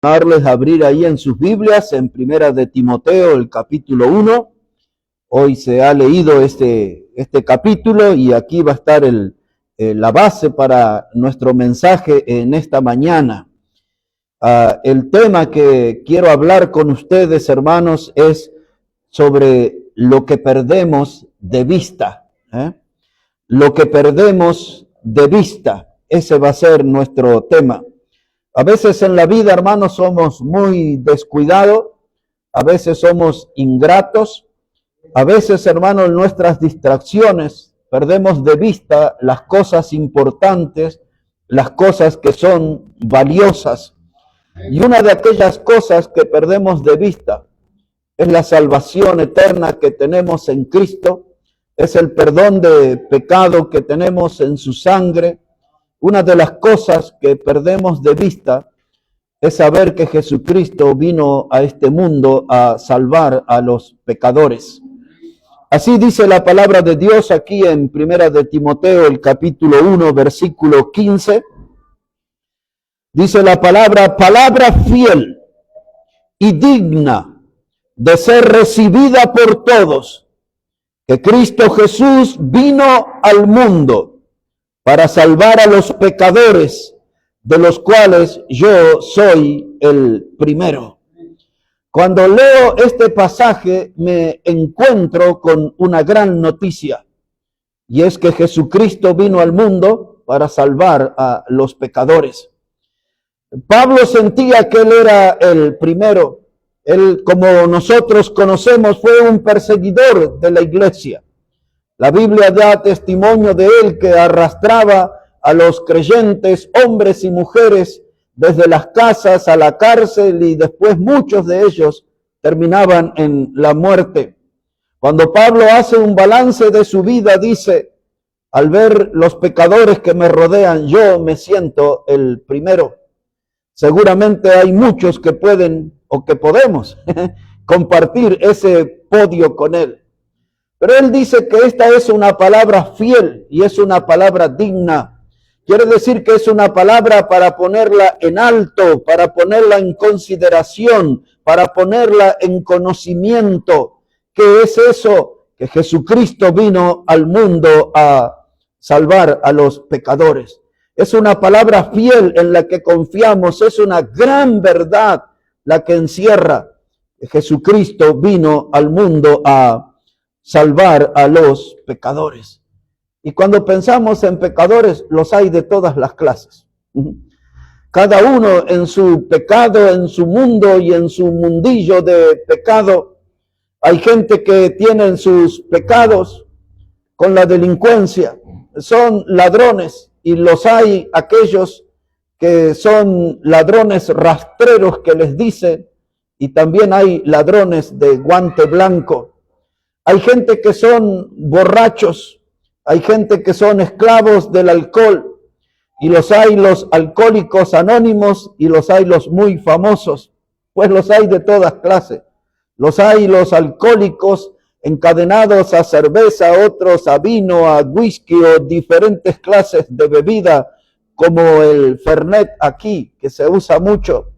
Darles a abrir ahí en sus Biblias, en Primera de Timoteo, el capítulo 1. Hoy se ha leído este capítulo y aquí va a estar la base para nuestro mensaje en esta mañana. El tema que quiero hablar con ustedes, hermanos, es sobre lo que perdemos de vista. Lo que perdemos de vista, ese va a ser nuestro tema. A veces en la vida, hermanos, somos muy descuidados, a veces somos ingratos, a veces, hermanos, en nuestras distracciones perdemos de vista las cosas importantes, las cosas que son valiosas. Y una de aquellas cosas que perdemos de vista es la salvación eterna que tenemos en Cristo, es el perdón de pecado que tenemos en su sangre. Una de las cosas que perdemos de vista es saber que Jesucristo vino a este mundo a salvar a los pecadores. Así dice la palabra de Dios aquí en Primera de Timoteo, el capítulo 1, versículo 15. Dice la palabra fiel y digna de ser recibida por todos, que Cristo Jesús vino al mundo para salvar a los pecadores, de los cuales yo soy el primero. Cuando leo este pasaje me encuentro con una gran noticia, y es que Jesucristo vino al mundo para salvar a los pecadores. Pablo sentía que él era el primero. Él, como nosotros conocemos, fue un perseguidor de la iglesia. La Biblia da testimonio de él, que arrastraba a los creyentes, hombres y mujeres, desde las casas a la cárcel, y después muchos de ellos terminaban en la muerte. Cuando Pablo hace un balance de su vida, dice: al ver los pecadores que me rodean, yo me siento el primero. Seguramente hay muchos que pueden o que podemos compartir ese podio con él. Pero él dice que esta es una palabra fiel y es una palabra digna. Quiere decir que es una palabra para ponerla en alto, para ponerla en consideración, para ponerla en conocimiento. ¿Qué es eso? Que Jesucristo vino al mundo a salvar a los pecadores. Es una palabra fiel en la que confiamos, es una gran verdad la que encierra que Jesucristo vino al mundo a salvar a los pecadores. Y cuando pensamos en pecadores, los hay de todas las clases. Cada uno en su pecado, en su mundo y en su mundillo de pecado. Hay gente que tiene sus pecados con la delincuencia, son ladrones, y los hay aquellos que son ladrones rastreros, que les dicen, y también hay ladrones de guante blanco. Hay gente que son borrachos, hay gente que son esclavos del alcohol, y los hay los alcohólicos anónimos y los hay los muy famosos, pues los hay de todas clases. Los hay los alcohólicos encadenados a cerveza, otros a vino, a whisky o diferentes clases de bebida, como el Fernet aquí, que se usa mucho.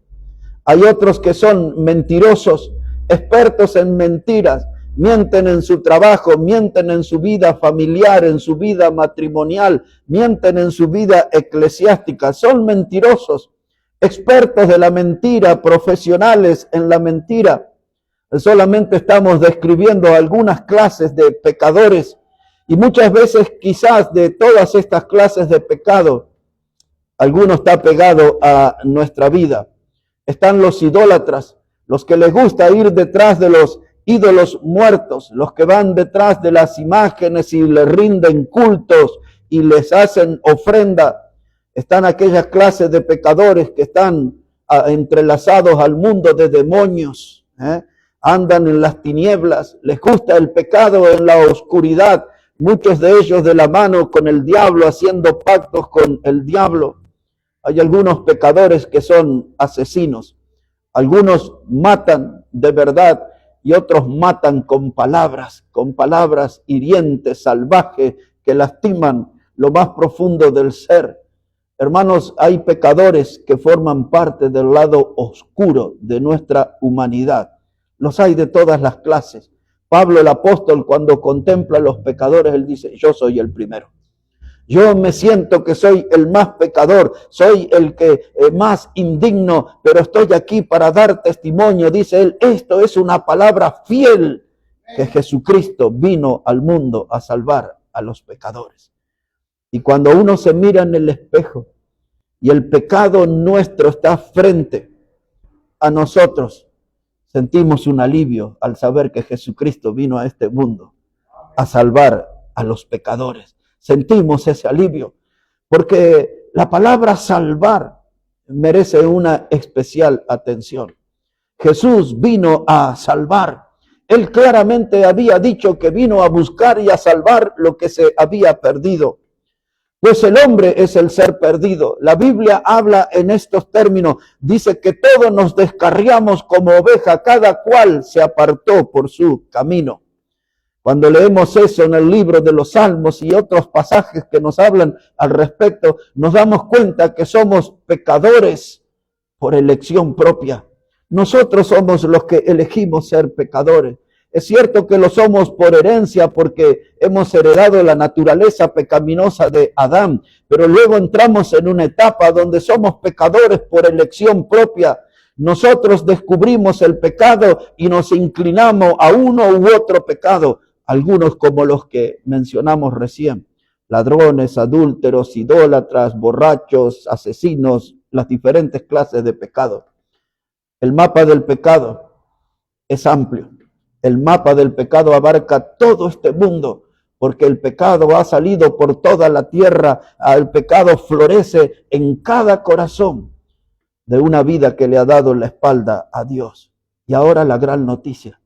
Hay otros que son mentirosos, expertos en mentiras. Mienten en su trabajo, mienten en su vida familiar, en su vida matrimonial, mienten en su vida eclesiástica. Son mentirosos, expertos de la mentira, profesionales en la mentira. Solamente estamos describiendo algunas clases de pecadores, y muchas veces quizás de todas estas clases de pecado, alguno está pegado a nuestra vida. Están los idólatras, los que les gusta ir detrás de los ídolos muertos, los que van detrás de las imágenes y les rinden cultos y les hacen ofrenda. Están aquellas clases de pecadores que están entrelazados al mundo de demonios, andan en las tinieblas, les gusta el pecado en la oscuridad, muchos de ellos de la mano con el diablo, haciendo pactos con el diablo. Hay algunos pecadores que son asesinos, algunos matan de verdad, y otros matan con palabras hirientes, salvajes, que lastiman lo más profundo del ser. Hermanos, hay pecadores que forman parte del lado oscuro de nuestra humanidad. Los hay de todas las clases. Pablo el apóstol, cuando contempla a los pecadores, él dice, yo soy el primero. Yo me siento que soy el más pecador, soy el que más indigno, pero estoy aquí para dar testimonio, dice él. Esto es una palabra fiel, que Jesucristo vino al mundo a salvar a los pecadores. Y cuando uno se mira en el espejo y el pecado nuestro está frente a nosotros, sentimos un alivio al saber que Jesucristo vino a este mundo a salvar a los pecadores. Sentimos ese alivio, porque la palabra salvar merece una especial atención. Jesús vino a salvar. Él claramente había dicho que vino a buscar y a salvar lo que se había perdido. Pues el hombre es el ser perdido. La Biblia habla en estos términos. Dice que todos nos descarriamos como oveja, cada cual se apartó por su camino. Cuando leemos eso en el libro de los Salmos y otros pasajes que nos hablan al respecto, nos damos cuenta que somos pecadores por elección propia. Nosotros somos los que elegimos ser pecadores. Es cierto que lo somos por herencia porque hemos heredado la naturaleza pecaminosa de Adán, pero luego entramos en una etapa donde somos pecadores por elección propia. Nosotros descubrimos el pecado y nos inclinamos a uno u otro pecado. Algunos como los que mencionamos recién, ladrones, adúlteros, idólatras, borrachos, asesinos, las diferentes clases de pecado. El mapa del pecado es amplio. El mapa del pecado abarca todo este mundo, porque el pecado ha salido por toda la tierra, el pecado florece en cada corazón de una vida que le ha dado la espalda a Dios. Y ahora la gran noticia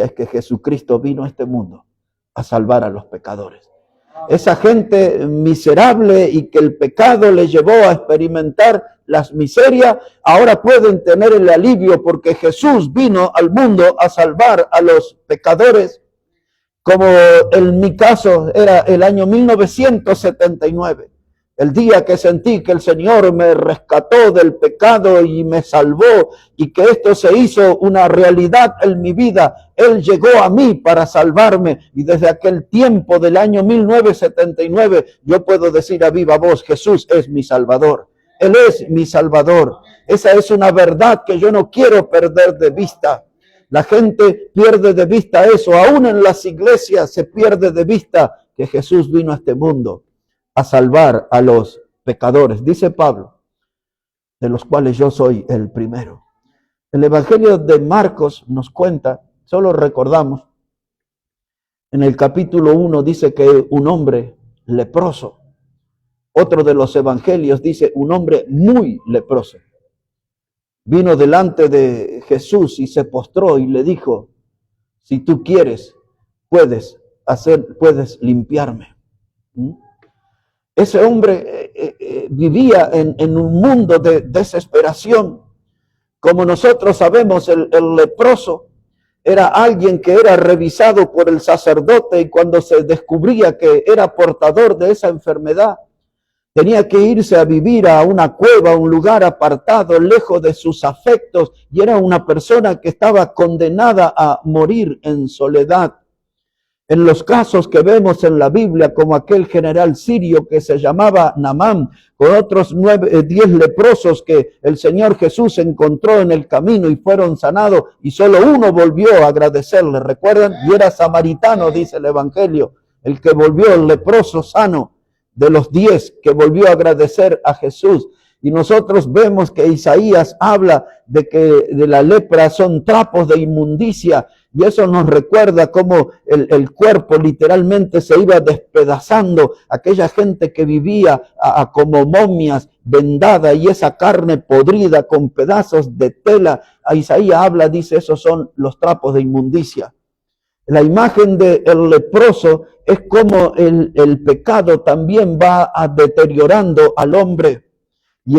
es que Jesucristo vino a este mundo a salvar a los pecadores. Esa gente miserable y que el pecado les llevó a experimentar las miserias, ahora pueden tener el alivio porque Jesús vino al mundo a salvar a los pecadores, como en mi caso era el año 1979. El día que sentí que el Señor me rescató del pecado y me salvó y que esto se hizo una realidad en mi vida, Él llegó a mí para salvarme y desde aquel tiempo del año 1979 yo puedo decir a viva voz, Jesús es mi Salvador, Él es mi Salvador. Esa es una verdad que yo no quiero perder de vista. La gente pierde de vista eso, aún en las iglesias se pierde de vista que Jesús vino a este mundo a salvar a los pecadores, dice Pablo, de los cuales yo soy el primero. El Evangelio de Marcos nos cuenta, solo recordamos, en el capítulo 1 dice que un hombre leproso, otro de los evangelios dice un hombre muy leproso, vino delante de Jesús y se postró y le dijo, si tú quieres, puedes limpiarme. Ese hombre vivía en un mundo de desesperación. Como nosotros sabemos, el leproso era alguien que era revisado por el sacerdote y cuando se descubría que era portador de esa enfermedad, tenía que irse a vivir a una cueva, a un lugar apartado, lejos de sus afectos, y era una persona que estaba condenada a morir en soledad. En los casos que vemos en la Biblia, como aquel general sirio que se llamaba Naamán, con otros 10 leprosos que el Señor Jesús encontró en el camino y fueron sanados, y solo uno volvió a agradecerle, ¿recuerdan? Y era samaritano, dice el Evangelio, el que volvió, el leproso sano, de los 10 que volvió a agradecer a Jesús. Y nosotros vemos que Isaías habla de que de la lepra son trapos de inmundicia, y eso nos recuerda cómo el cuerpo literalmente se iba despedazando, aquella gente que vivía como momias vendada y esa carne podrida con pedazos de tela. A Isaías habla, dice, esos son los trapos de inmundicia. La imagen del leproso es como el pecado también va deteriorando al hombre. Y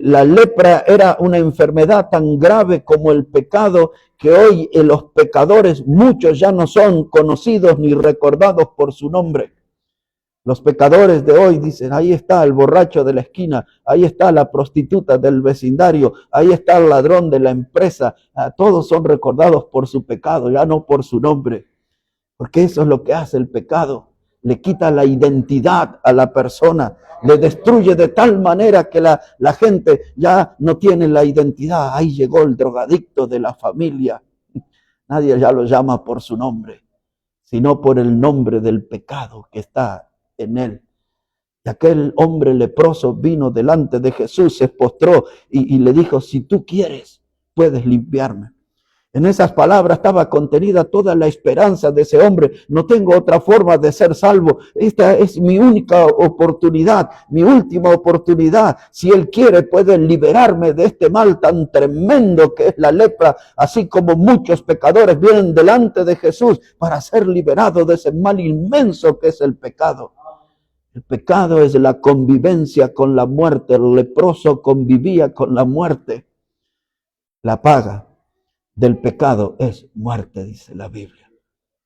la lepra era una enfermedad tan grave como el pecado, que hoy los pecadores, muchos ya no son conocidos ni recordados por su nombre. Los pecadores de hoy dicen, ahí está el borracho de la esquina, ahí está la prostituta del vecindario, ahí está el ladrón de la empresa. Todos son recordados por su pecado, ya no por su nombre. Porque eso es lo que hace el pecado. Le quita la identidad a la persona, le destruye de tal manera que la gente ya no tiene la identidad. Ahí llegó el drogadicto de la familia. Nadie ya lo llama por su nombre, sino por el nombre del pecado que está en él. Y aquel hombre leproso vino delante de Jesús, se postró y le dijo, si tú quieres, puedes limpiarme. En esas palabras estaba contenida toda la esperanza de ese hombre. No tengo otra forma de ser salvo. Esta es mi única oportunidad, mi última oportunidad. Si Él quiere, puede liberarme de este mal tan tremendo que es la lepra. Así como muchos pecadores vienen delante de Jesús para ser liberados de ese mal inmenso que es el pecado. El pecado es la convivencia con la muerte. El leproso convivía con la muerte. La paga del pecado es muerte, dice la Biblia.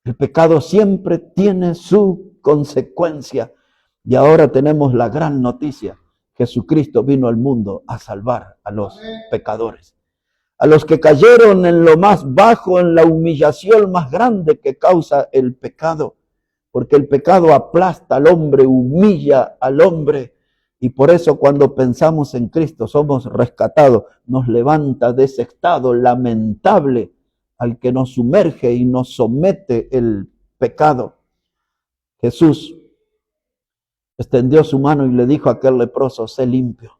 El pecado siempre tiene su consecuencia. Y ahora tenemos la gran noticia. Jesucristo vino al mundo a salvar a los pecadores. A los que cayeron en lo más bajo, en la humillación más grande que causa el pecado. Porque el pecado aplasta al hombre, humilla al hombre. Y por eso cuando pensamos en Cristo somos rescatados, nos levanta de ese estado lamentable al que nos sumerge y nos somete el pecado. Jesús extendió su mano y le dijo a aquel leproso, sé limpio.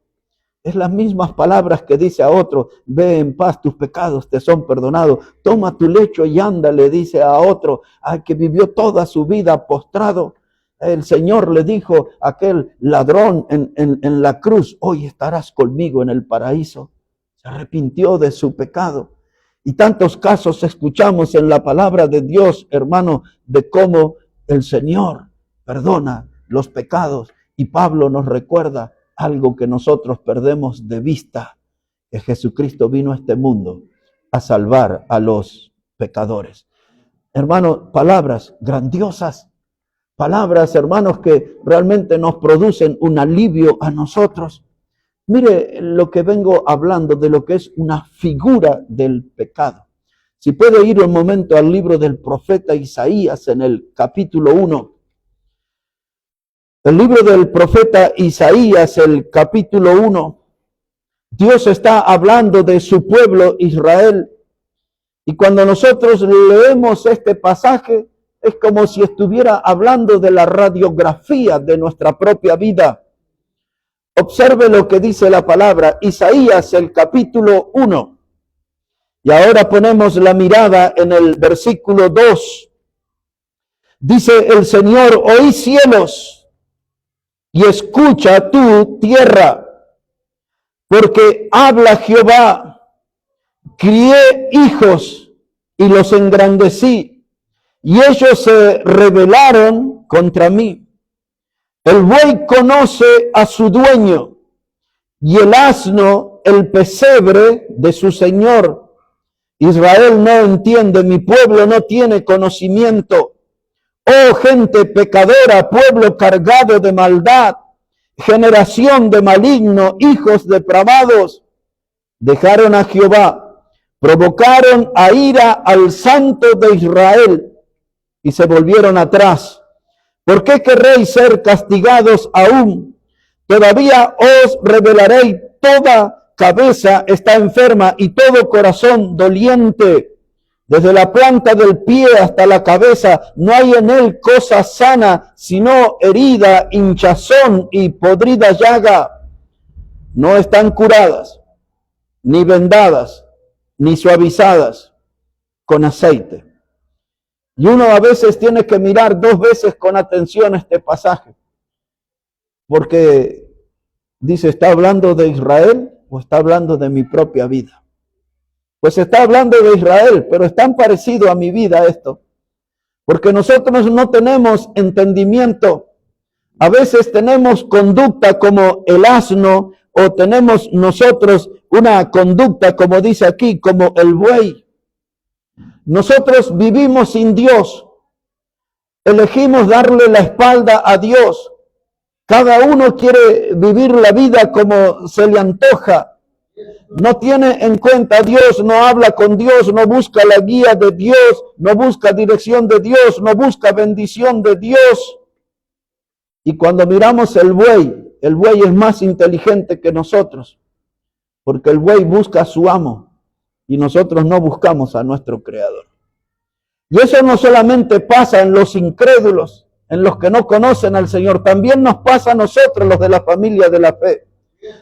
Es las mismas palabras que dice a otro, ve en paz, tus pecados te son perdonados. Toma tu lecho y anda, le dice a otro, al que vivió toda su vida postrado. El Señor le dijo a aquel ladrón en la cruz, hoy estarás conmigo en el paraíso. Se arrepintió de su pecado. Y tantos casos escuchamos en la palabra de Dios, hermano, de cómo el Señor perdona los pecados. Y Pablo nos recuerda algo que nosotros perdemos de vista, que Jesucristo vino a este mundo a salvar a los pecadores. Hermano, palabras grandiosas. Palabras, hermanos, que realmente nos producen un alivio a nosotros. Mire lo que vengo hablando de lo que es una figura del pecado. Si puede ir un momento al libro del profeta Isaías en el capítulo 1. El libro del profeta Isaías, el capítulo 1. Dios está hablando de su pueblo Israel. Y cuando nosotros leemos este pasaje, es como si estuviera hablando de la radiografía de nuestra propia vida. Observe lo que dice la palabra, Isaías, el capítulo 1. Y ahora ponemos la mirada en el versículo 2. Dice el Señor, oí cielos y escucha tú tierra, porque habla Jehová, crié hijos y los engrandecí. Y ellos se rebelaron contra mí. El buey conoce a su dueño, y el asno el pesebre de su señor. Israel no entiende, mi pueblo no tiene conocimiento. Oh gente pecadora, pueblo cargado de maldad, generación de maligno, hijos depravados, dejaron a Jehová, provocaron a ira al Santo de Israel, y se volvieron atrás. ¿Por qué querréis ser castigados aún? Todavía os revelaréis, toda cabeza está enferma y todo corazón doliente. Desde la planta del pie hasta la cabeza no hay en él cosa sana, sino herida, hinchazón y podrida llaga. No están curadas, ni vendadas, ni suavizadas con aceite. Y uno a veces tiene que mirar 2 veces con atención este pasaje. Porque dice, ¿está hablando de Israel o está hablando de mi propia vida? Pues está hablando de Israel, pero es tan parecido a mi vida esto. Porque nosotros no tenemos entendimiento. A veces tenemos conducta como el asno o tenemos nosotros una conducta, como dice aquí, como el buey. Nosotros vivimos sin Dios. Elegimos darle la espalda a Dios. Cada uno quiere vivir la vida como se le antoja. No tiene en cuenta a Dios, no habla con Dios, no busca la guía de Dios, no busca dirección de Dios, no busca bendición de Dios. Y cuando miramos el buey es más inteligente que nosotros, porque el buey busca a su amo y nosotros no buscamos a nuestro Creador. Y eso no solamente pasa en los incrédulos, en los que no conocen al Señor, también nos pasa a nosotros, los de la familia de la fe.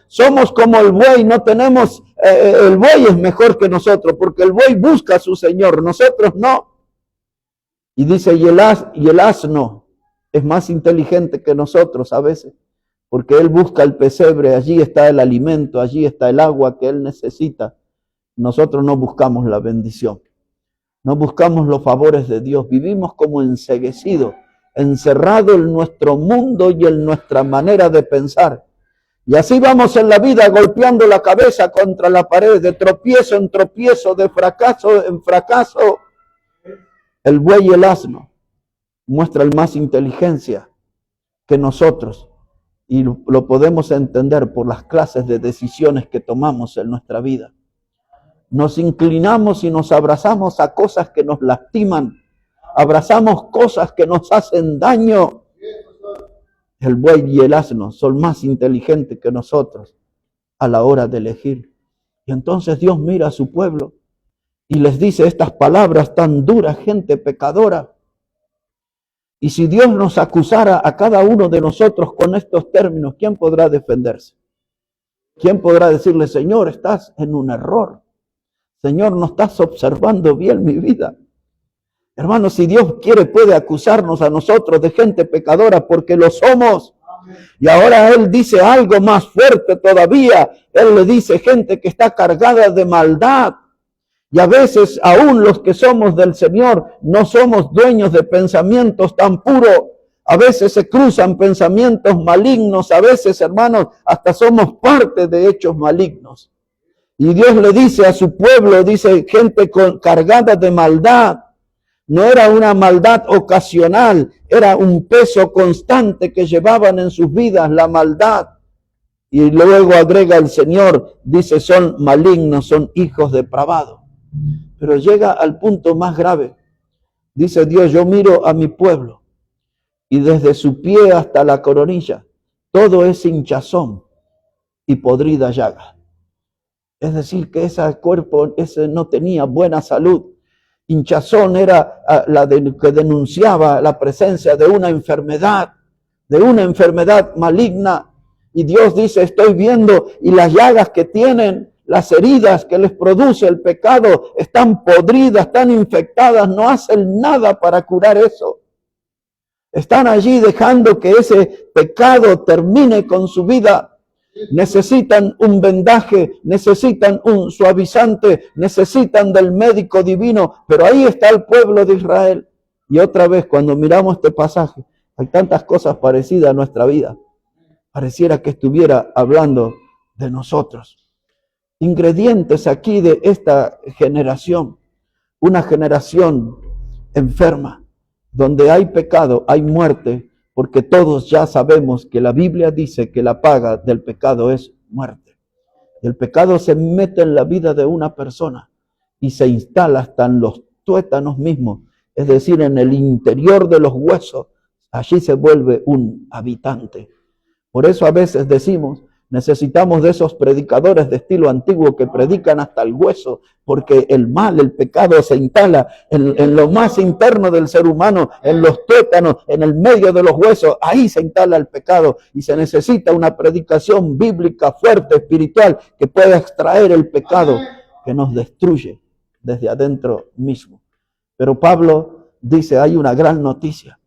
Somos como el buey, no tenemos, el buey es mejor que nosotros, porque el buey busca a su Señor, nosotros no. Y dice, y el asno es más inteligente que nosotros a veces, porque él busca el pesebre, allí está el alimento, allí está el agua que él necesita. Nosotros no buscamos la bendición, no buscamos los favores de Dios, vivimos como enceguecidos, encerrados en nuestro mundo y en nuestra manera de pensar. Y así vamos en la vida golpeando la cabeza contra la pared, de tropiezo en tropiezo, de fracaso en fracaso. El buey y el asno muestran más inteligencia que nosotros y lo podemos entender por las clases de decisiones que tomamos en nuestra vida. Nos inclinamos y nos abrazamos a cosas que nos lastiman, abrazamos cosas que nos hacen daño. El buey y el asno son más inteligentes que nosotros a la hora de elegir. Y entonces Dios mira a su pueblo y les dice estas palabras tan duras, gente pecadora. Y si Dios nos acusara a cada uno de nosotros con estos términos, ¿quién podrá defenderse? ¿Quién podrá decirle, Señor, estás en un error? Señor, no estás observando bien mi vida. Hermanos, si Dios quiere, puede acusarnos a nosotros de gente pecadora porque lo somos. Y ahora Él dice algo más fuerte todavía. Él le dice gente que está cargada de maldad. Y a veces, aún los que somos del Señor, no somos dueños de pensamientos tan puros. A veces se cruzan pensamientos malignos. A veces, hermanos, hasta somos parte de hechos malignos. Y Dios le dice a su pueblo, dice, gente cargada de maldad. No era una maldad ocasional, era un peso constante que llevaban en sus vidas, la maldad. Y luego agrega el Señor, dice, son malignos, son hijos depravados. Pero llega al punto más grave. Dice Dios, yo miro a mi pueblo y desde su pie hasta la coronilla, todo es hinchazón y podrida llaga. Es decir, que ese cuerpo ese no tenía buena salud. Hinchazón era que denunciaba la presencia de una enfermedad maligna. Y Dios dice, estoy viendo, y las llagas que tienen, las heridas que les produce el pecado, están podridas, están infectadas, no hacen nada para curar eso. Están allí dejando que ese pecado termine con su vida. Necesitan un vendaje, necesitan un suavizante, necesitan del médico divino, pero ahí está el pueblo de Israel. Y otra vez, cuando miramos este pasaje, hay tantas cosas parecidas a nuestra vida. Pareciera que estuviera hablando de nosotros. Ingredientes aquí de esta generación, una generación enferma, donde hay pecado, hay muerte, porque todos ya sabemos que la Biblia dice que la paga del pecado es muerte. El pecado se mete en la vida de una persona y se instala hasta en los tuétanos mismos, es decir, en el interior de los huesos. Allí se vuelve un habitante. Por eso a veces decimos, necesitamos de esos predicadores de estilo antiguo que predican hasta el hueso, porque el mal, el pecado se instala en lo más interno del ser humano, en los tuétanos, en el medio de los huesos. Ahí se instala el pecado y se necesita una predicación bíblica fuerte, espiritual, que pueda extraer el pecado que nos destruye desde adentro mismo. Pero Pablo dice, hay una gran noticia.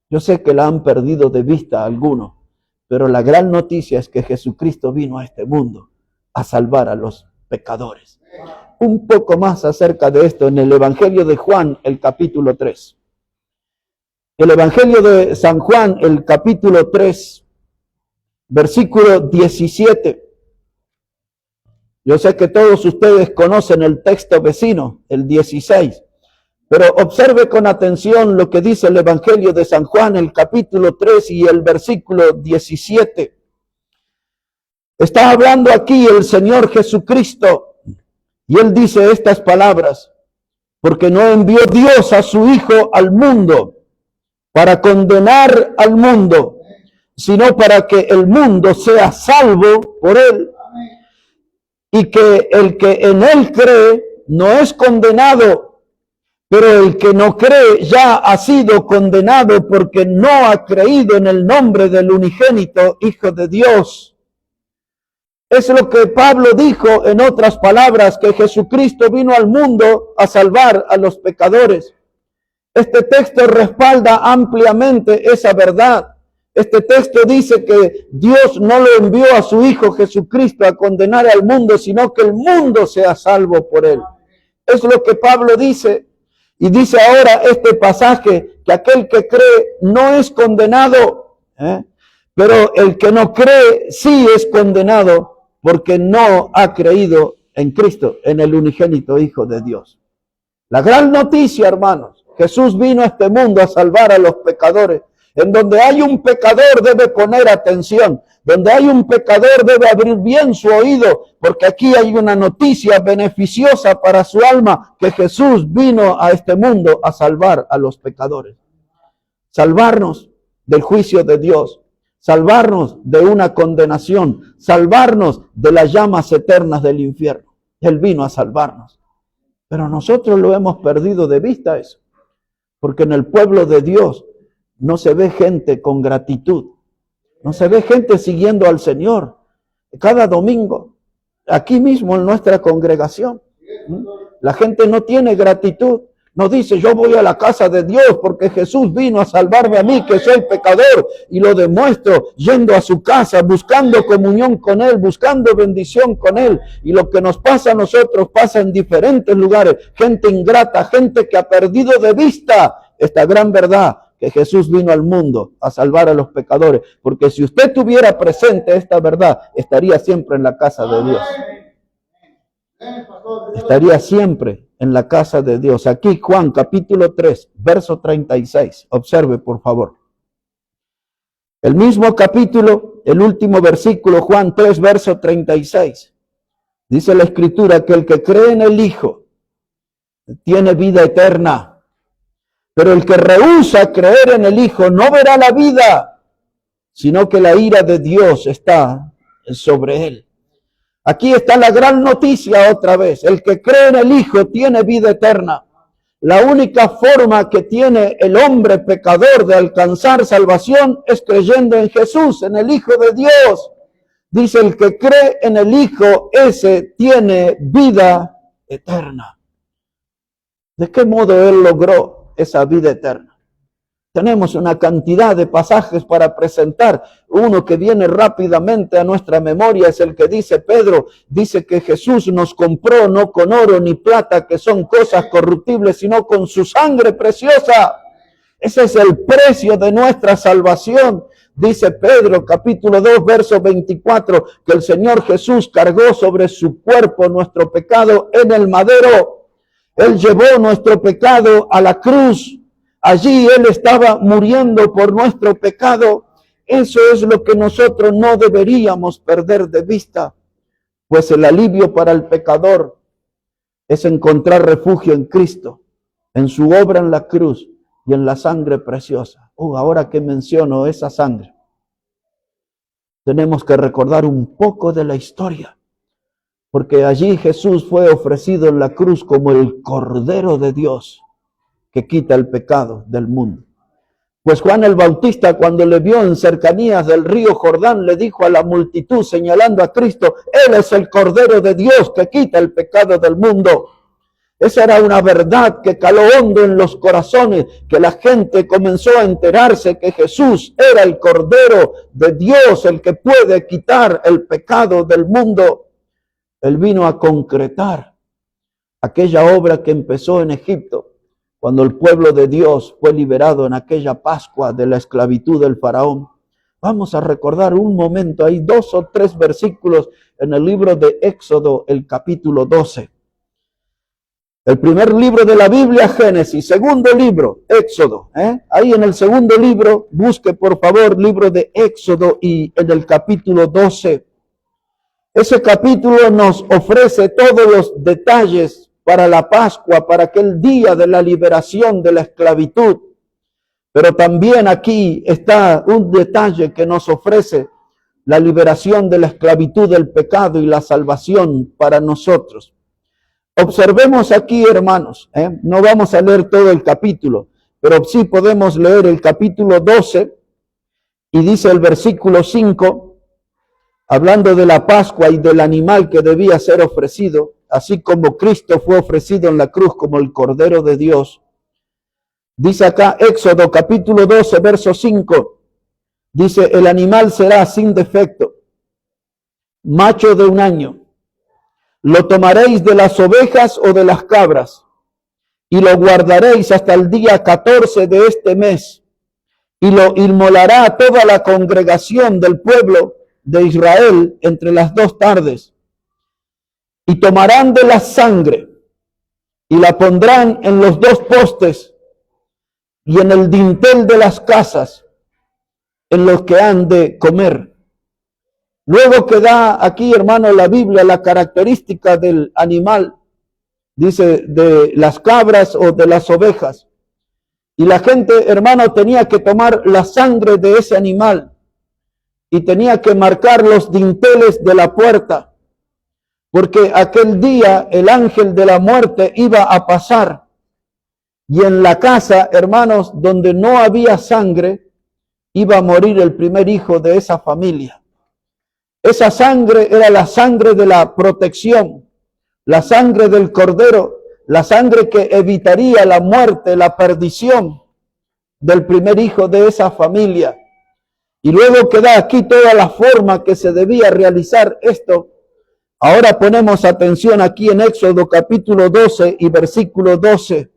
Yo sé que la han perdido de vista algunos, pero la gran noticia es que Jesucristo vino a este mundo a salvar a los pecadores. Un poco más acerca de esto en el Evangelio de Juan, el capítulo 3. El Evangelio de San Juan, el capítulo 3, versículo 17. Yo sé que todos ustedes conocen el texto vecino, el 16. Pero observe con atención lo que dice el Evangelio de San Juan, el capítulo 3 y el versículo 17. Está hablando aquí el Señor Jesucristo y Él dice estas palabras: porque no envió Dios a su Hijo al mundo para condenar al mundo, sino para que el mundo sea salvo por Él. Y que el que en Él cree no es condenado, pero el que no cree ya ha sido condenado porque no ha creído en el nombre del unigénito Hijo de Dios. Es lo que Pablo dijo, en otras palabras, que Jesucristo vino al mundo a salvar a los pecadores. Este texto respalda ampliamente esa verdad. Este texto dice que Dios no lo envió a su Hijo Jesucristo a condenar al mundo, sino que el mundo sea salvo por Él. Es lo que Pablo dice. Y dice ahora este pasaje que aquel que cree no es condenado, pero el que no cree sí es condenado porque no ha creído en Cristo, en el unigénito Hijo de Dios. La gran noticia, hermanos, Jesús vino a este mundo a salvar a los pecadores. En donde hay un pecador debe poner atención. Donde hay un pecador debe abrir bien su oído, porque aquí hay una noticia beneficiosa para su alma, que Jesús vino a este mundo a salvar a los pecadores. Salvarnos del juicio de Dios, salvarnos de una condenación, salvarnos de las llamas eternas del infierno. Él vino a salvarnos. Pero nosotros lo hemos perdido de vista eso, porque en el pueblo de Dios no se ve gente con gratitud. No se ve gente siguiendo al Señor. Cada domingo, aquí mismo en nuestra congregación, la gente no tiene gratitud. No dice, yo voy a la casa de Dios porque Jesús vino a salvarme a mí, que soy pecador, y lo demuestro yendo a su casa, buscando comunión con Él, buscando bendición con Él. Y lo que nos pasa a nosotros pasa en diferentes lugares. Gente ingrata, gente que ha perdido de vista esta gran verdad, que Jesús vino al mundo a salvar a los pecadores. Porque si usted tuviera presente esta verdad, estaría siempre en la casa de Dios. Estaría siempre en la casa de Dios. Aquí Juan capítulo 3, verso 36. Observe, por favor. El mismo capítulo, el último versículo, Juan 3, verso 36. Dice la Escritura que el que cree en el Hijo tiene vida eterna. Pero el que rehúsa creer en el Hijo no verá la vida, sino que la ira de Dios está sobre él. Aquí está la gran noticia otra vez. El que cree en el Hijo tiene vida eterna. La única forma que tiene el hombre pecador de alcanzar salvación es creyendo en Jesús, en el Hijo de Dios. Dice, el que cree en el Hijo, ese tiene vida eterna. ¿De qué modo Él logró esa vida eterna? Tenemos una cantidad de pasajes para presentar. Uno que viene rápidamente a nuestra memoria es el que dice Pedro. Dice que Jesús nos compró no con oro ni plata, que son cosas corruptibles, sino con su sangre preciosa. Ese es el precio de nuestra salvación. Dice Pedro, capítulo 2, verso 24, que el Señor Jesús cargó sobre su cuerpo nuestro pecado en el madero. Él llevó nuestro pecado a la cruz. Allí Él estaba muriendo por nuestro pecado. Eso es lo que nosotros no deberíamos perder de vista, pues el alivio para el pecador es encontrar refugio en Cristo, en su obra en la cruz y en la sangre preciosa. Ahora que menciono esa sangre, tenemos que recordar un poco de la historia, porque allí Jesús fue ofrecido en la cruz como el Cordero de Dios que quita el pecado del mundo. Pues Juan el Bautista, cuando le vio en cercanías del río Jordán, le dijo a la multitud, señalando a Cristo, Él es el Cordero de Dios que quita el pecado del mundo. Esa era una verdad que caló hondo en los corazones, que la gente comenzó a enterarse que Jesús era el Cordero de Dios, el que puede quitar el pecado del mundo. Él vino a concretar aquella obra que empezó en Egipto, cuando el pueblo de Dios fue liberado en aquella Pascua de la esclavitud del faraón. Vamos a recordar un momento, hay 2 o 3 versículos en el libro de Éxodo, el capítulo 12. El primer libro de la Biblia, Génesis. Segundo libro, Éxodo. Ahí en el segundo libro, busque por favor libro de Éxodo y en el capítulo 12. Ese capítulo nos ofrece todos los detalles para la Pascua, para aquel día de la liberación de la esclavitud. Pero también aquí está un detalle que nos ofrece la liberación de la esclavitud del pecado y la salvación para nosotros. Observemos aquí, hermanos, no vamos a leer todo el capítulo, pero sí podemos leer el capítulo 12 y dice el versículo 5, hablando de la Pascua y del animal que debía ser ofrecido, así como Cristo fue ofrecido en la cruz como el Cordero de Dios. Dice acá Éxodo capítulo 12, verso 5, dice, el animal será sin defecto, macho de 1 año. Lo tomaréis de las ovejas o de las cabras, y lo guardaréis hasta el día 14 de este mes, y lo inmolará toda la congregación del pueblo de Israel entre las 2 tardes. Y tomarán de la sangre, y la pondrán en los 2 postes, y en el dintel de las casas, en los que han de comer. Luego que da aquí, hermano, la Biblia, la característica del animal, dice de las cabras o de las ovejas. Y la gente, hermano, tenía que tomar la sangre de ese animal y tenía que marcar los dinteles de la puerta, porque aquel día el ángel de la muerte iba a pasar. Y en la casa, hermanos, donde no había sangre, iba a morir el primer hijo de esa familia. Esa sangre era la sangre de la protección, la sangre del Cordero, la sangre que evitaría la muerte, la perdición del primer hijo de esa familia. Y luego que da aquí toda la forma que se debía realizar esto. Ahora ponemos atención aquí en Éxodo capítulo 12 y versículo 12.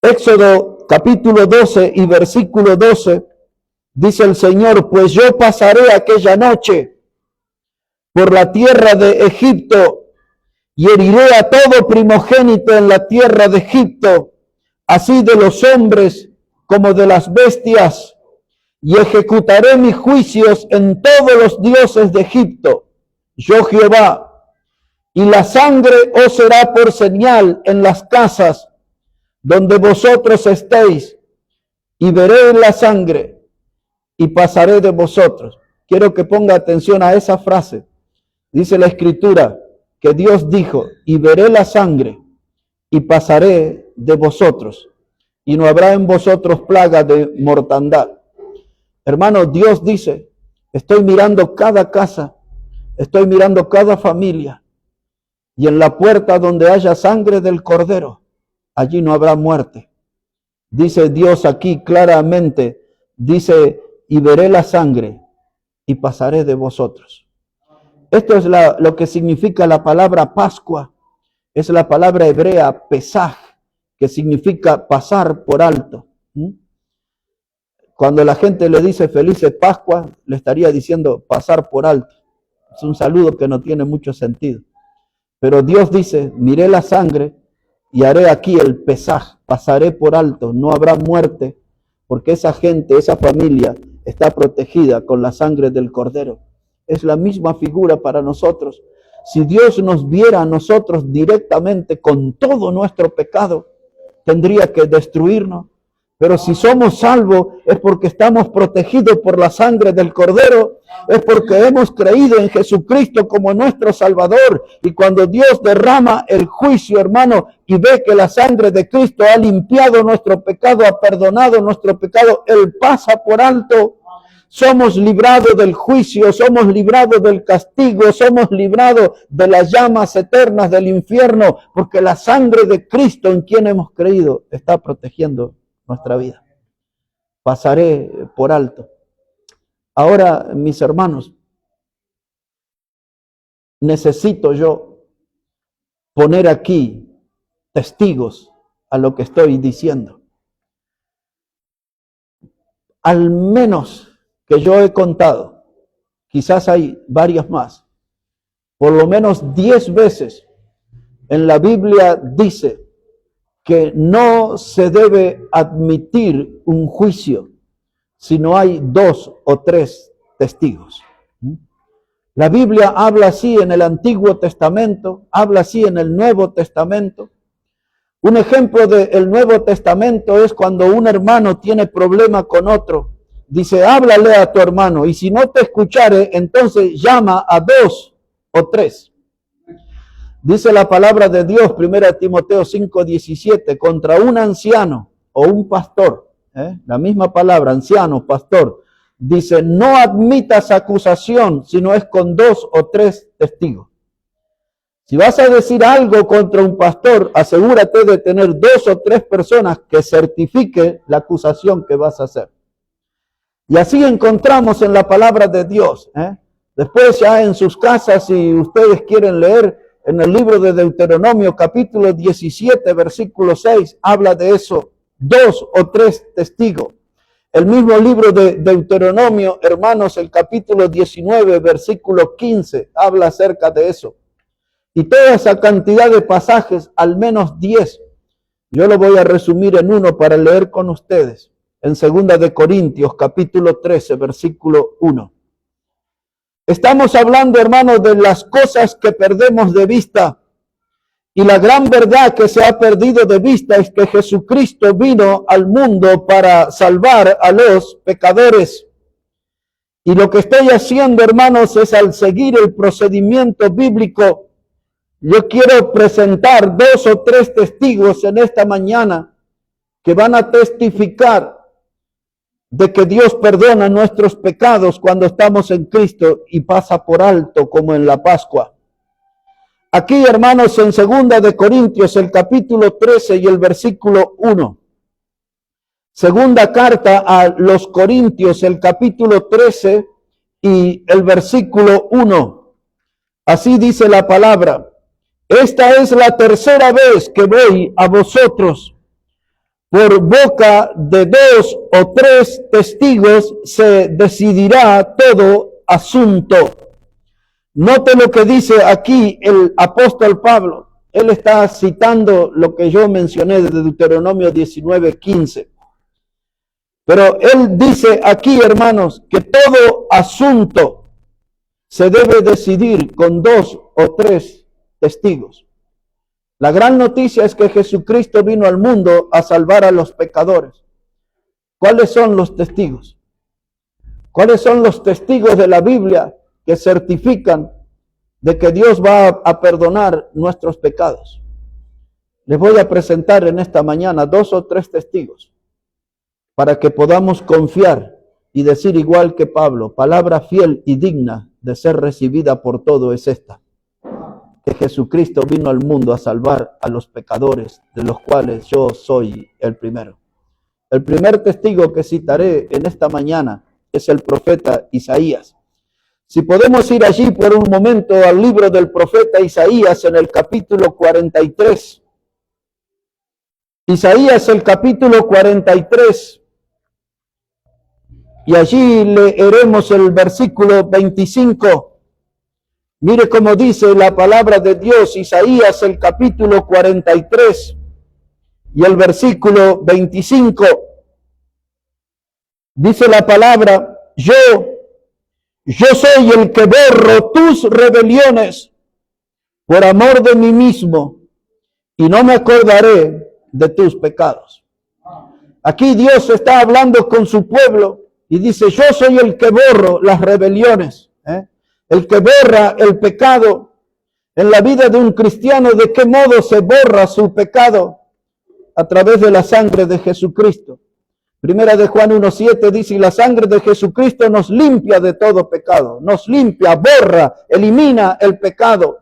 Éxodo capítulo 12 y versículo 12. Dice el Señor, pues yo pasaré aquella noche por la tierra de Egipto y heriré a todo primogénito en la tierra de Egipto, así de los hombres como de las bestias, y ejecutaré mis juicios en todos los dioses de Egipto, yo Jehová, y la sangre os será por señal en las casas donde vosotros estéis, y veré la sangre y pasaré de vosotros. Quiero que ponga atención a esa frase. Dice la Escritura que Dios dijo, y veré la sangre y pasaré de vosotros, y no habrá en vosotros plaga de mortandad. Hermano, Dios dice, estoy mirando cada casa, estoy mirando cada familia, y en la puerta donde haya sangre del Cordero, allí no habrá muerte. Dice Dios aquí claramente, dice, y veré la sangre y pasaré de vosotros. Esto es lo que significa la palabra Pascua. Es la palabra hebrea Pesaj, que significa pasar por alto. Cuando la gente le dice felices Pascua, le estaría diciendo pasar por alto. Es un saludo que no tiene mucho sentido. Pero Dios dice, miré la sangre y haré aquí el Pesaj, pasaré por alto, no habrá muerte, porque esa gente, esa familia está protegida con la sangre del Cordero. Es la misma figura para nosotros. Si Dios nos viera a nosotros directamente con todo nuestro pecado, tendría que destruirnos. Pero si somos salvos es porque estamos protegidos por la sangre del Cordero, es porque hemos creído en Jesucristo como nuestro Salvador. Y cuando Dios derrama el juicio, hermano, y ve que la sangre de Cristo ha limpiado nuestro pecado, ha perdonado nuestro pecado, Él pasa por alto. Somos librados del juicio, somos librados del castigo, somos librados de las llamas eternas del infierno, porque la sangre de Cristo en quien hemos creído está protegiendo nuestra vida. Pasaré por alto. Ahora, mis hermanos, necesito yo poner aquí testigos a lo que estoy diciendo. Al menos que yo he contado, quizás hay varias más, por lo menos 10 veces en la Biblia dice que no se debe admitir un juicio si no hay 2 o 3 testigos. La Biblia habla así en el Antiguo Testamento, habla así en el Nuevo Testamento. Un ejemplo del Nuevo Testamento es cuando un hermano tiene problema con otro. Dice, háblale a tu hermano, y si no te escuchare, entonces llama a 2 o 3. Dice la palabra de Dios, 1 Timoteo 5:17, contra un anciano o un pastor, la misma palabra, anciano, pastor, dice, no admitas acusación si no es con 2 o 3 testigos. Si vas a decir algo contra un pastor, asegúrate de tener 2 o 3 personas que certifiquen la acusación que vas a hacer. Y así encontramos en la palabra de Dios. Después ya en sus casas, si ustedes quieren leer en el libro de Deuteronomio, capítulo 17, versículo 6, habla de eso, 2 o 3 testigos. El mismo libro de Deuteronomio, hermanos, el capítulo 19, versículo 15, habla acerca de eso. Y toda esa cantidad de pasajes, al menos 10, yo lo voy a resumir en uno para leer con ustedes. En 2 de Corintios, capítulo 13, versículo 1. Estamos hablando, hermanos, de las cosas que perdemos de vista. Y la gran verdad que se ha perdido de vista es que Jesucristo vino al mundo para salvar a los pecadores. Y lo que estoy haciendo, hermanos, es al seguir el procedimiento bíblico, yo quiero presentar 2 o 3 testigos en esta mañana que van a testificar de que Dios perdona nuestros pecados cuando estamos en Cristo y pasa por alto como en la Pascua. Aquí, hermanos, en 2 de Corintios, el capítulo 13 y el versículo 1. Segunda carta a los Corintios, el capítulo 13 y el versículo 1. Así dice la palabra. Esta es la tercera vez que voy a vosotros. Por boca de 2 o 3 testigos se decidirá todo asunto. Note lo que dice aquí el apóstol Pablo. Él está citando lo que yo mencioné de Deuteronomio 19:15. Pero él dice aquí, hermanos, que todo asunto se debe decidir con 2 o 3 testigos. La gran noticia es que Jesucristo vino al mundo a salvar a los pecadores. ¿Cuáles son los testigos? ¿Cuáles son los testigos de la Biblia que certifican de que Dios va a perdonar nuestros pecados? Les voy a presentar en esta mañana 2 o 3 testigos para que podamos confiar y decir igual que Pablo, palabra fiel y digna de ser recibida por todo es esta, que Jesucristo vino al mundo a salvar a los pecadores, de los cuales yo soy el primero. El primer testigo que citaré en esta mañana es el profeta Isaías. Si podemos ir allí por un momento al libro del profeta Isaías en el capítulo 43. Isaías, el capítulo 43. Y allí leeremos el versículo 25. Mire cómo dice la palabra de Dios, Isaías, el capítulo 43 y el versículo 25. Dice la palabra, yo soy el que borro tus rebeliones por amor de mí mismo y no me acordaré de tus pecados. Aquí Dios está hablando con su pueblo y dice, yo soy el que borro las rebeliones, el que borra el pecado. En la vida de un cristiano, ¿de qué modo se borra su pecado? A través de la sangre de Jesucristo. Primera de Juan 1:7 dice, y la sangre de Jesucristo nos limpia de todo pecado. Nos limpia, borra, elimina el pecado.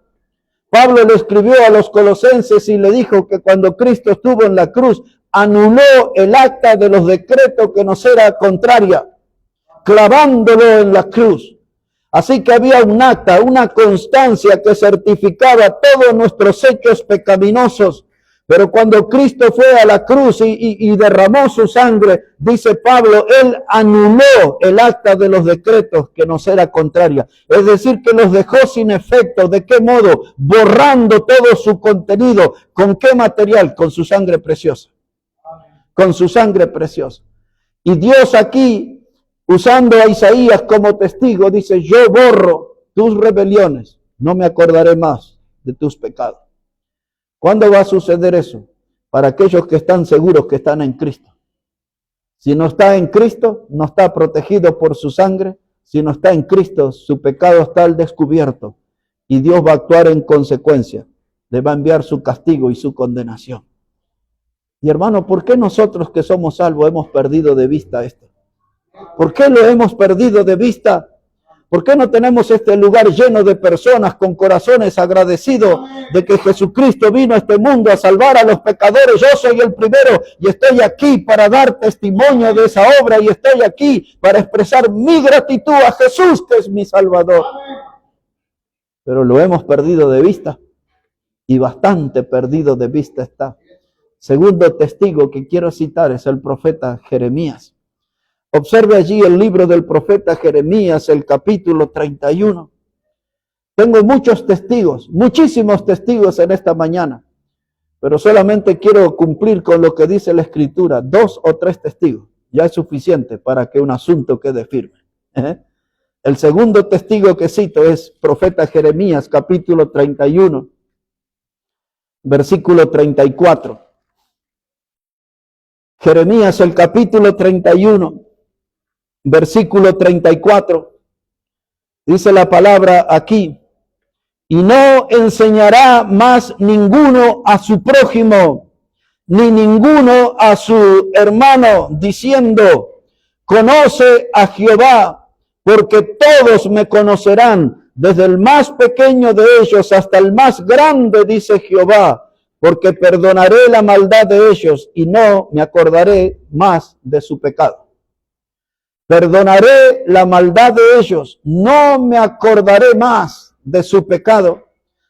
Pablo le escribió a los colosenses y le dijo que cuando Cristo estuvo en la cruz, anuló el acta de los decretos que nos era contraria, clavándolo en la cruz. Así que había un acta, una constancia que certificaba todos nuestros hechos pecaminosos. Pero cuando Cristo fue a la cruz y derramó su sangre, dice Pablo, Él anuló el acta de los decretos que nos era contraria. Es decir, que los dejó sin efecto. ¿De qué modo? Borrando todo su contenido. ¿Con qué material? Con su sangre preciosa. Con su sangre preciosa. Y Dios aquí, usando a Isaías como testigo, dice, yo borro tus rebeliones, no me acordaré más de tus pecados. ¿Cuándo va a suceder eso? Para aquellos que están seguros que están en Cristo. Si no está en Cristo, no está protegido por su sangre. Si no está en Cristo, su pecado está al descubierto. Y Dios va a actuar en consecuencia. Le va a enviar su castigo y su condenación. Y hermano, ¿por qué nosotros que somos salvos hemos perdido de vista esto? ¿Por qué lo hemos perdido de vista? ¿Por qué no tenemos este lugar lleno de personas con corazones agradecidos de que Jesucristo vino a este mundo a salvar a los pecadores? Yo soy el primero y estoy aquí para dar testimonio de esa obra y estoy aquí para expresar mi gratitud a Jesús, que es mi Salvador. Pero lo hemos perdido de vista y bastante perdido de vista está. Segundo testigo que quiero citar es el profeta Jeremías. Observe allí el libro del profeta Jeremías, el capítulo 31. Tengo muchos testigos, muchísimos testigos en esta mañana, pero solamente quiero cumplir con lo que dice la Escritura. 2 o 3 testigos, ya es suficiente para que un asunto quede firme. El segundo testigo que cito es profeta Jeremías, capítulo 31, versículo 34. Jeremías, el capítulo 31. Versículo 34, dice la palabra aquí, y no enseñará más ninguno a su prójimo, ni ninguno a su hermano, diciendo, conoce a Jehová, porque todos me conocerán, desde el más pequeño de ellos hasta el más grande, dice Jehová, porque perdonaré la maldad de ellos y no me acordaré más de su pecado. Perdonaré la maldad de ellos, no me acordaré más de su pecado.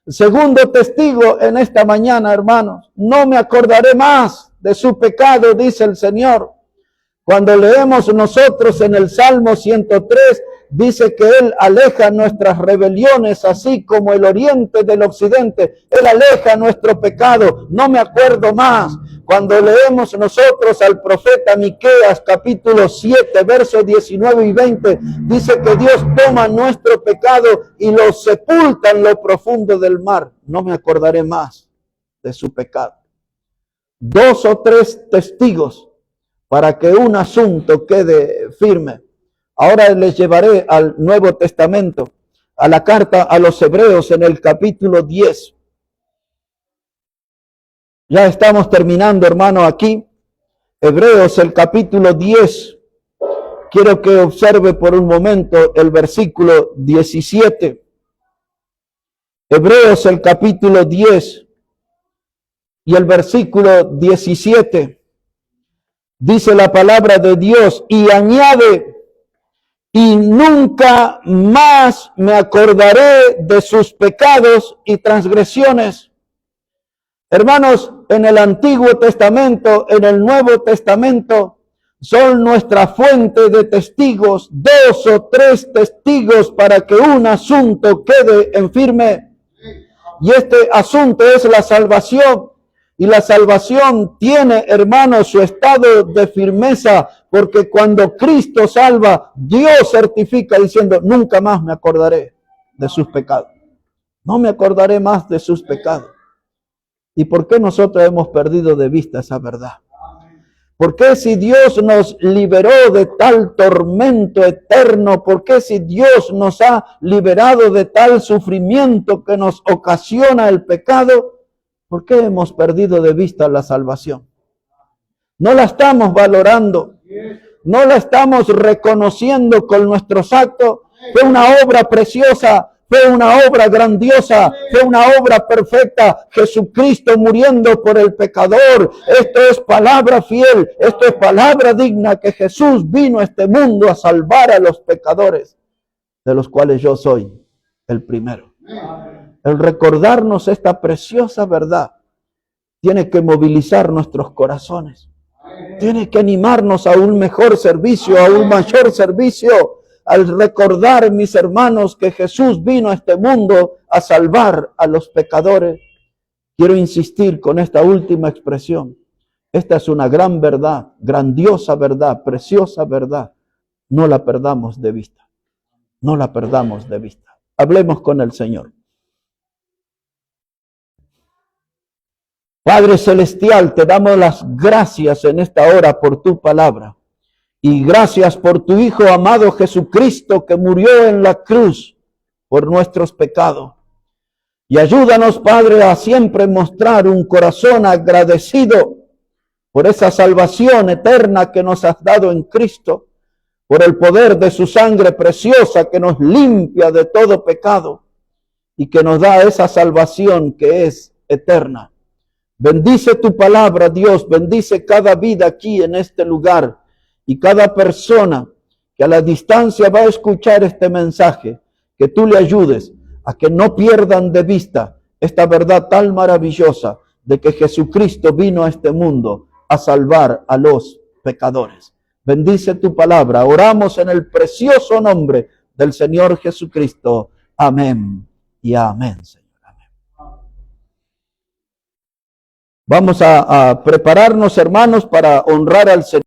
Segundo testigo en esta mañana, hermanos, no me acordaré más de su pecado, dice el Señor. Cuando leemos nosotros en el Salmo 103, dice que Él aleja nuestras rebeliones, así como el oriente del occidente. Él aleja nuestro pecado, no me acuerdo más. Cuando leemos nosotros al profeta Miqueas, capítulo 7, versos 19 y 20, dice que Dios toma nuestro pecado y lo sepulta en lo profundo del mar. No me acordaré más de su pecado. 2 o 3 testigos para que un asunto quede firme. Ahora les llevaré al Nuevo Testamento, a la carta a los Hebreos en el capítulo 10. Ya estamos terminando, hermano, aquí. Hebreos, el capítulo 10. Quiero que observe por un momento el versículo 17. Hebreos, el capítulo 10 y el versículo 17. Dice la palabra de Dios y añade, y nunca más me acordaré de sus pecados y transgresiones. Hermanos, en el Antiguo Testamento, en el Nuevo Testamento, son nuestra fuente de testigos, 2 o 3 testigos para que un asunto quede en firme. Y este asunto es la salvación. Y la salvación tiene, hermanos, su estado de firmeza, porque cuando Cristo salva, Dios certifica diciendo, nunca más me acordaré de sus pecados. No me acordaré más de sus pecados. ¿Y por qué nosotros hemos perdido de vista esa verdad? ¿Por qué si Dios nos liberó de tal tormento eterno? ¿Por qué si Dios nos ha liberado de tal sufrimiento que nos ocasiona el pecado? ¿Por qué hemos perdido de vista la salvación? No la estamos valorando, no la estamos reconociendo con nuestros actos. Fue una obra preciosa, fue una obra grandiosa, fue una obra perfecta. Jesucristo muriendo por el pecador. Esto es palabra fiel, esto es palabra digna, que Jesús vino a este mundo a salvar a los pecadores, de los cuales yo soy el primero. El recordarnos esta preciosa verdad tiene que movilizar nuestros corazones. Tiene que animarnos a un mejor servicio, a un mayor servicio, al recordar, mis hermanos, que Jesús vino a este mundo a salvar a los pecadores. Quiero insistir con esta última expresión. Esta es una gran verdad, grandiosa verdad, preciosa verdad. No la perdamos de vista. No la perdamos de vista. Hablemos con el Señor. Padre Celestial, te damos las gracias en esta hora por tu palabra. Y gracias por tu Hijo amado Jesucristo que murió en la cruz por nuestros pecados. Y ayúdanos, Padre, a siempre mostrar un corazón agradecido por esa salvación eterna que nos has dado en Cristo, por el poder de su sangre preciosa que nos limpia de todo pecado y que nos da esa salvación que es eterna. Bendice tu palabra, Dios, bendice cada vida aquí en este lugar y cada persona que a la distancia va a escuchar este mensaje, que tú le ayudes a que no pierdan de vista esta verdad tan maravillosa de que Jesucristo vino a este mundo a salvar a los pecadores. Bendice tu palabra. Oramos en el precioso nombre del Señor Jesucristo. Amén y amén, Señor. Amén. Vamos a prepararnos, hermanos, para honrar al Señor.